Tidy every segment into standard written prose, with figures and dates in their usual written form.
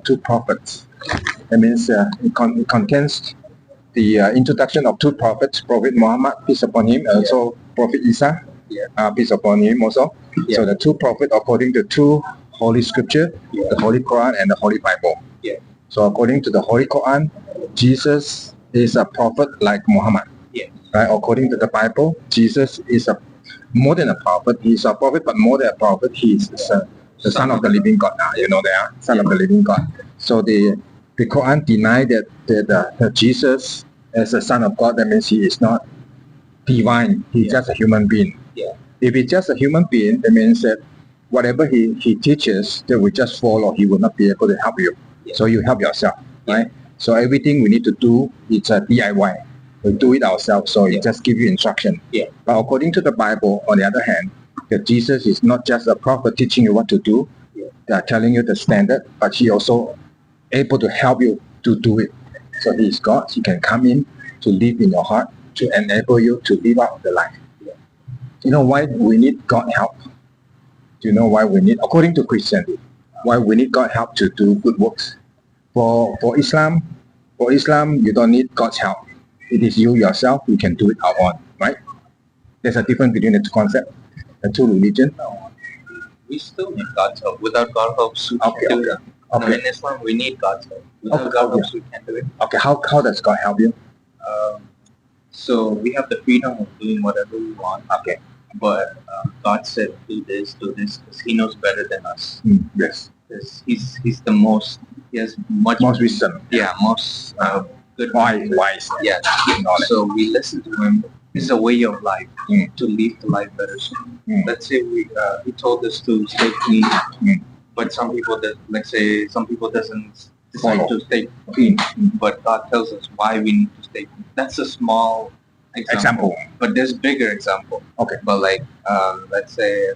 two prophets. That means it contains the introduction of two prophets, Prophet Muhammad, peace upon him, and also Prophet Isa, peace upon him also. So the two prophets according to two Holy Scripture, the Holy Quran and the Holy Bible. So according to the Holy Quran, Jesus is a prophet like Muhammad. Right? According to the Bible, Jesus is more than a prophet. He's a prophet, but more than a prophet, he's the Son of the Living God. You know that, Son of the Living God. So the Quran denied that Jesus is a Son of God. That means he is not divine. He's just a human being. If he's just a human being, that means that whatever he teaches, that we just follow. He will not be able to help you. So you help yourself, right? So everything we need to do, it's a DIY. We do it ourselves, so it just gives you instruction. But according to the Bible, on the other hand, that Jesus is not just a prophet teaching you what to do, telling you the standard, but he also able to help you to do it. So he is God. He can come in to live in your heart, to enable you to live out the life. You know why we need God help? Do you know why we need, according to Christianity, why we need God help to do good works? For Islam, you don't need God's help. It is you yourself, you can do it out on, right? There's a difference between the two concepts, the two religions. We still need God's help. Without God's help, we can't do it. In Islam, we need God's help. Without God's help, we can't do it. Okay, how does God help you? So we have the freedom of doing whatever we want. Okay. But God said, do this, because He knows better than us. Yes. Because He's the most, He has much wisdom. Yeah, most good. Wise. Yeah. So we listen to Him. It's a way of life to live the life better. So let's say He told us to stay clean, but some people doesn't decide to stay clean. But God tells us why we need to stay clean. That's a small example. But there's bigger example. Okay. But like let's say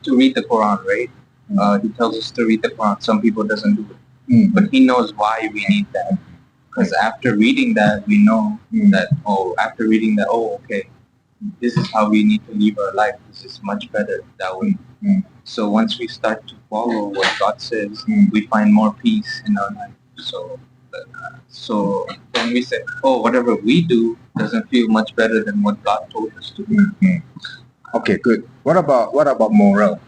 to read the Quran, right? He tells us to read the Quran. Some people doesn't do it, but He knows why we need that. Because after reading that, we know that, okay, this is how we need to live our life. This is much better that way. So once we start to follow what God says, we find more peace in our life. So then we say, whatever we do doesn't feel much better than what God told us to do. Okay, good. What about moral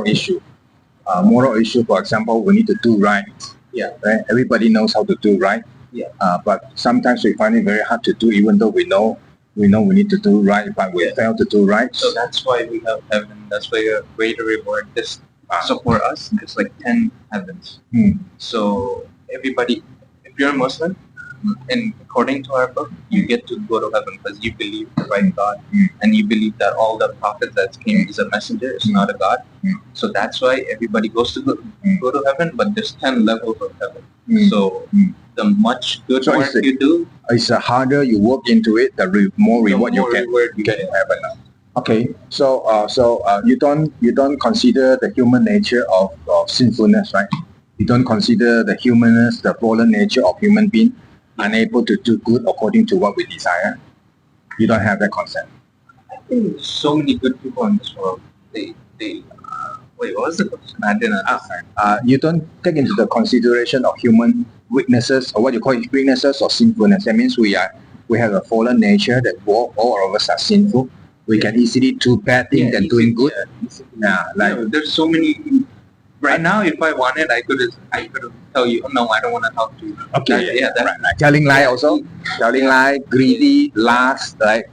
issue? Moral issue, for example, we need to do right. Right? Everybody knows how to do right. But sometimes we find it very hard to do, even though we know we need to do right, but we fail to do right. So that's why we have heaven. That's why you have greater reward. So for us, it's like 10 heavens. So everybody, if you're a Muslim, and according to our book, you get to go to heaven because you believe the right God, and you believe that all the prophets that came is a messenger, it's not a God. So that's why everybody goes to go to heaven, but there's 10 levels of heaven. So the much good work you do, it's harder you work into it, the more reward you get in heaven. Okay, so you don't consider the human nature of sinfulness, right? You don't consider the humanness, the fallen nature of human being, unable to do good according to what we desire. You don't have that concept. I think there's so many good people in this world. Wait, what was the question? I didn't understand. You don't take into the consideration of human weaknesses, or what you call weaknesses or sinfulness. That means we have a fallen nature that all of us are sinful. We can easily do bad things than doing good. There's so many. Right now, if I wanted, I could tell you, no, I don't want to talk to you. Okay, right. Telling lie also, telling lie, greedy, lust, like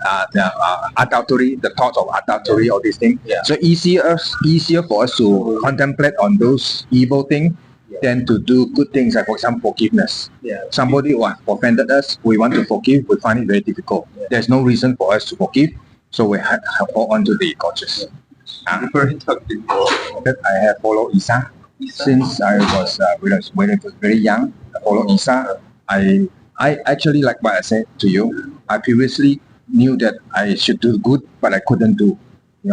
adultery, the thoughts of adultery, all these things. So easier for us to contemplate on those evil things than to do good things. Like for example, forgiveness. Somebody who has offended us, we want to forgive, we find it very difficult. There's no reason for us to forgive, so we hold on to the conscious. I have followed Isa since I was very young. I followed Isa. I actually, like what I said to you, I previously knew that I should do good, but I couldn't do.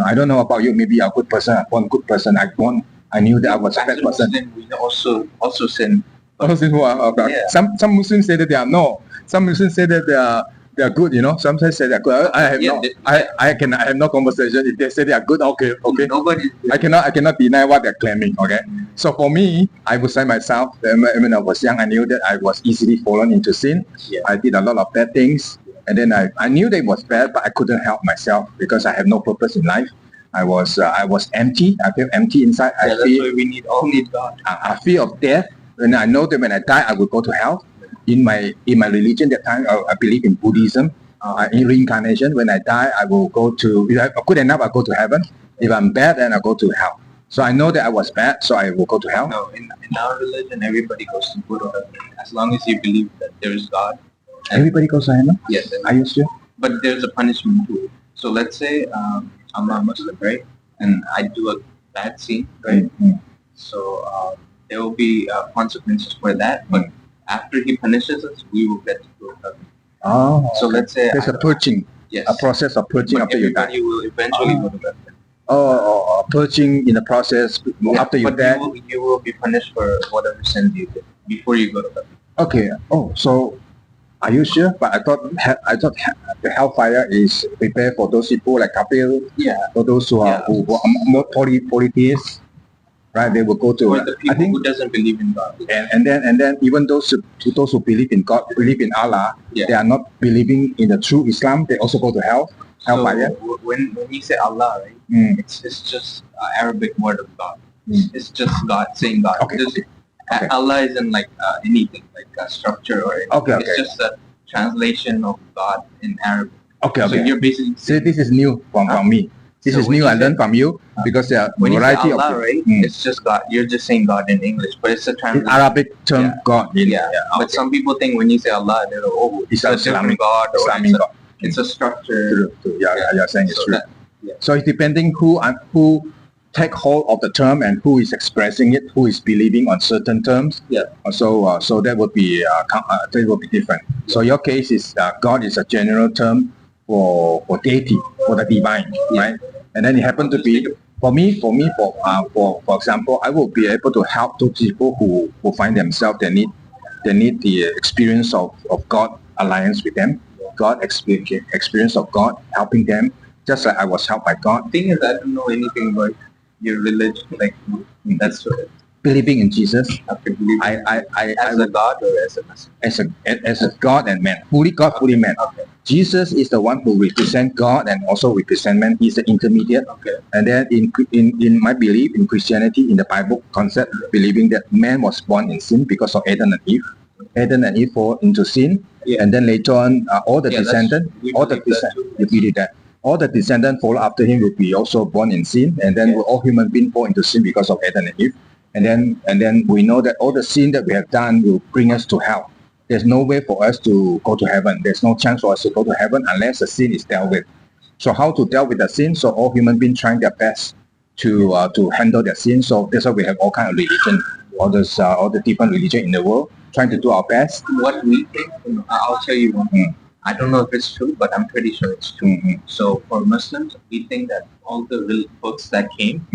I don't know about you. Maybe a good person, one good person. I knew that I was a bad person. We also sin. Some Muslims say that they are no. Some Muslims say that they are good. Sometimes say they are good. I have no conversation. If they say they are good, okay. Nobody. I cannot deny what they're claiming. Okay. So for me, I would say myself that when I was young, I knew that I was easily fallen into sin. Yeah. I did a lot of bad things, and then I knew that it was bad, but I couldn't help myself because I have no purpose in life. I was empty. I feel empty inside. That's why we all need God. I fear of death. When I know that when I die, I will go to hell. In my religion, that time I believe in Buddhism, in reincarnation. When I die, I will go to. If I'm good enough, I go to heaven. If I'm bad, then I go to hell. So I know that I was bad, so I will go to hell. No, in our religion, everybody goes to good or heaven as long as you believe that there is God. Everybody goes to heaven. Yes. Are you sure? But there's a punishment too. So let's say I'm a Muslim, right, and I do a bad sin, right? Mm-hmm. So there will be consequences for that. But after He punishes us, we will get to go to heaven. Oh. So let's say there's a purging. Yes. A process of purging after you die. Everybody will eventually go to heaven. Purging in the process after you die. You will be punished for whatever sins you did before you go to heaven. Okay. Oh, so are you sure? But I thought the hellfire is prepared for those people like Kapil. Yeah. For those who are more polytheists, right? They will go to. For the people who doesn't believe in God. And then even those who believe in God, believe in Allah, they are not believing in the true Islam. They also go to hellfire. So when you say Allah, right? It's just Arabic word of God. It's just God saying God. Okay. Allah isn't like anything like a structure or anything. Okay. It's just a translation of God in Arabic. Okay. So you're basically saying, this is new from me. This is new I learned from you because there are when variety you say Allah, of right? It's just God. You're just saying God in English, but it's a translation. Arabic term God. But some people think when you say Allah, they're like, oh, it's a different God or it's a structure. True. You're saying it's true. Yeah. So it's depending who take hold of the term and who is expressing it, who is believing on certain terms. Yeah. So that would be different. So your case is God is a general term for deity, for the divine, right? And then it happened to be for example, I will be able to help those people who find themselves they need the experience of God alliance with them, God experience of God helping them, just like I was helped by God. The thing is, I don't know anything about your religion, like that's what believing in Jesus. As a God or as a messenger? As a God and man, fully God, fully man. Okay. Jesus is the one who represents God and also represents man. He's the intermediate. Okay. And then in my belief in Christianity, in the Bible concept, believing that man was born in sin because of Adam and Eve. Adam and Eve fall into sin, and then later on, all the descendants, all the descendants follow after him will be also born in sin, and then all human beings fall into sin because of Adam and Eve. And then we know that all the sin that we have done will bring us to hell. There's no way for us to go to heaven. There's no chance for us to go to heaven unless the sin is dealt with. So how to deal with the sin? So all human beings trying their best to handle their sin. So that's why we have all kind of religion, all the different religion in the world, trying to do our best. What we think, I'll tell you one thing. I don't know if it's true, but I'm pretty sure it's true. So for Muslims, we think that all the books that came,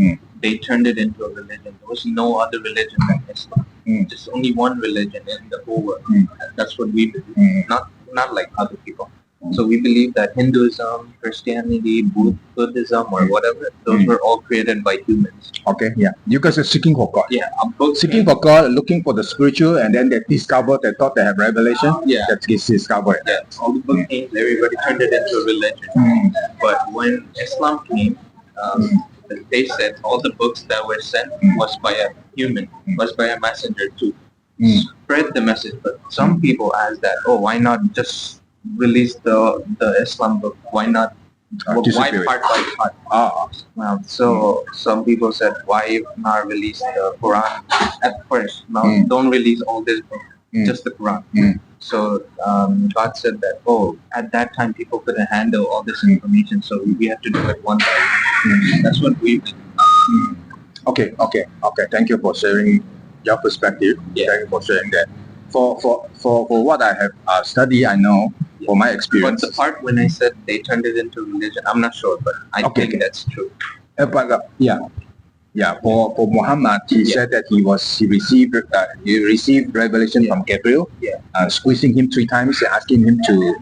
they turned it into a religion. There was no other religion than Islam. Just only one religion in the whole world. That's what we believe. Not like other people. So we believe that Hinduism, Christianity, Buddhism, or whatever, those were all created by humans. Okay, yeah. You guys are seeking for God. Yeah, seeking for God, looking for the spiritual, and then they thought they have revelation. That is discovered. Yeah, all the book came, everybody turned it into a religion. But when Islam came, they said all the books that were sent was by a human, was by a messenger to spread the message. But some people asked that, why not just release the Islam book? Why not? Why part by part? So some people said, why not release the Quran at first? Now don't release all this book, just the Quran. So God said that, at that time people couldn't handle all this information, so we had to do it one by one. That's what we did. Okay. Thank you for sharing your perspective. Thank you for sharing that. For what I have studied, I know for my experience. But the part when I said they turned it into religion, I'm not sure, but I think that's true. For Muhammad, he said that he received revelation from Gabriel, squeezing him 3 times, asking him to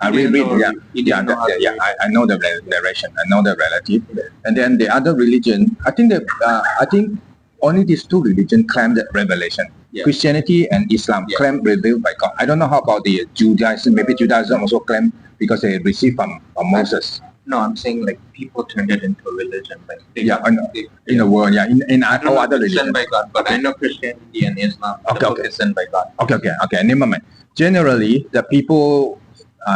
I didn't read, know- yeah, you yeah, didn't know how to read. I know the narration, I know the relative, and then the other religion. I think only these two religions claim that revelation. Yeah. Christianity and Islam Yeah. claim revealed by God. I don't know how about the Judaism. Maybe Judaism also claim because they received from Moses. No, I'm saying like people turned it into a religion. Like they Yeah, got- I know. they- In the world, yeah, in I don't all know other if it's sent religions. by God, but I know Christianity and Islam. Okay, the book okay. is sent by God. Okay. Never mind. Generally, the people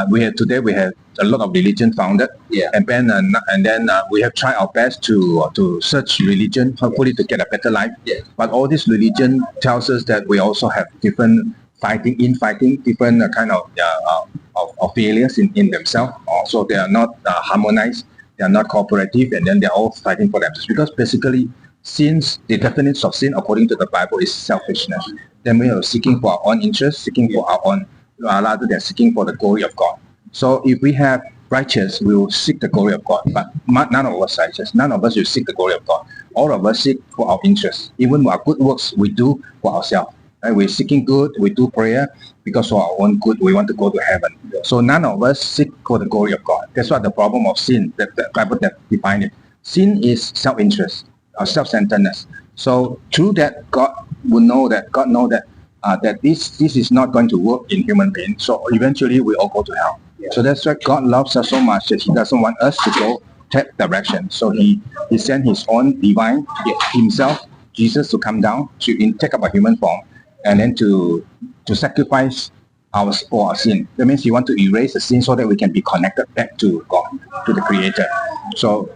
we have today, we have a lot of religion founded, Yeah. and then we have tried our best to search religion, hopefully to get a better life. Yeah. But all this religion tells us that we also have different fighting, different kind of failures in themselves. Also, they are not harmonized, they are not cooperative, and then they're all fighting for themselves. Because basically, since the definition of sin according to the Bible is selfishness, then we are seeking for our own interest, seeking for our own, rather than seeking for the glory of God. So if we have righteous, we will seek the glory of God. But none of us righteous. None of us will seek the glory of God. All of us seek for our interests. Even our good works we do for ourselves. Right? We're seeking good. We do prayer because for our own good. We want to go to heaven. So none of us seek for the glory of God. That's what the problem of sin. The Bible defines it. Sin is self-interest, or self-centeredness. So through that, God know that that this is not going to work in human beings. So eventually we all go to hell. So that's why God loves us so much that He doesn't want us to go that direction. So He sent His own divine Himself, Jesus, to come down to take up a human form, and then to sacrifice for our sin. That means He wants to erase the sin so that we can be connected back to God, to the Creator. So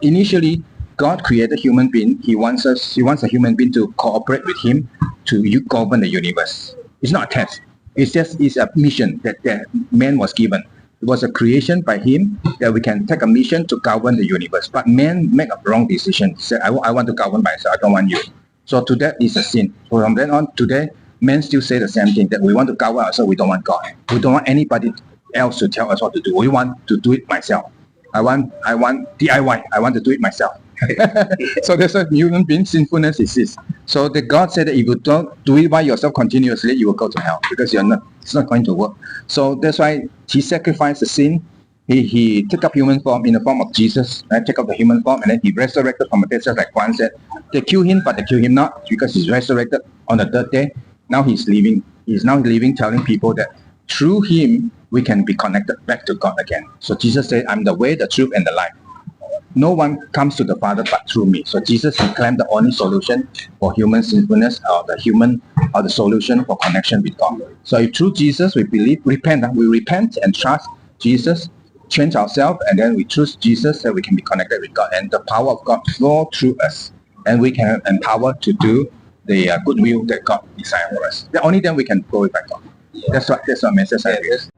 initially, God created human being. He wants a human being to cooperate with Him to govern the universe. It's not a test. It's a mission that man was given. It was a creation by Him that we can take a mission to govern the universe. But man make a wrong decision. Said, I want to govern myself. I don't want you. So to that is a sin. So from then on, today, men still say the same thing, that we want to govern ourselves. We don't want God. We don't want anybody else to tell us what to do. We want to do it myself. I want DIY. I want to do it myself. So that's why human being sinfulness is. So the God said that if you don't do it by yourself continuously, you will go to hell because it's not going to work. So that's why He sacrificed the sin. He took up human form in the form of Jesus, right? Took up the human form, and then He resurrected from the dead. Just like Juan said, they kill Him, but they kill Him not, because He's resurrected on the third day. Now He's living. He's now living, telling people that through Him we can be connected back to God again. So Jesus said, "I'm the way, the truth, and the life. No one comes to the Father but through me." So Jesus claimed the only solution for human sinfulness, or the solution for connection with God. So if through Jesus we repent and trust Jesus, change ourselves, and then we choose Jesus, that we can be connected with God, and the power of God flow through us, and we can have empower to do the good will that God desires for us. Only then we can glorify God. That's what message I give.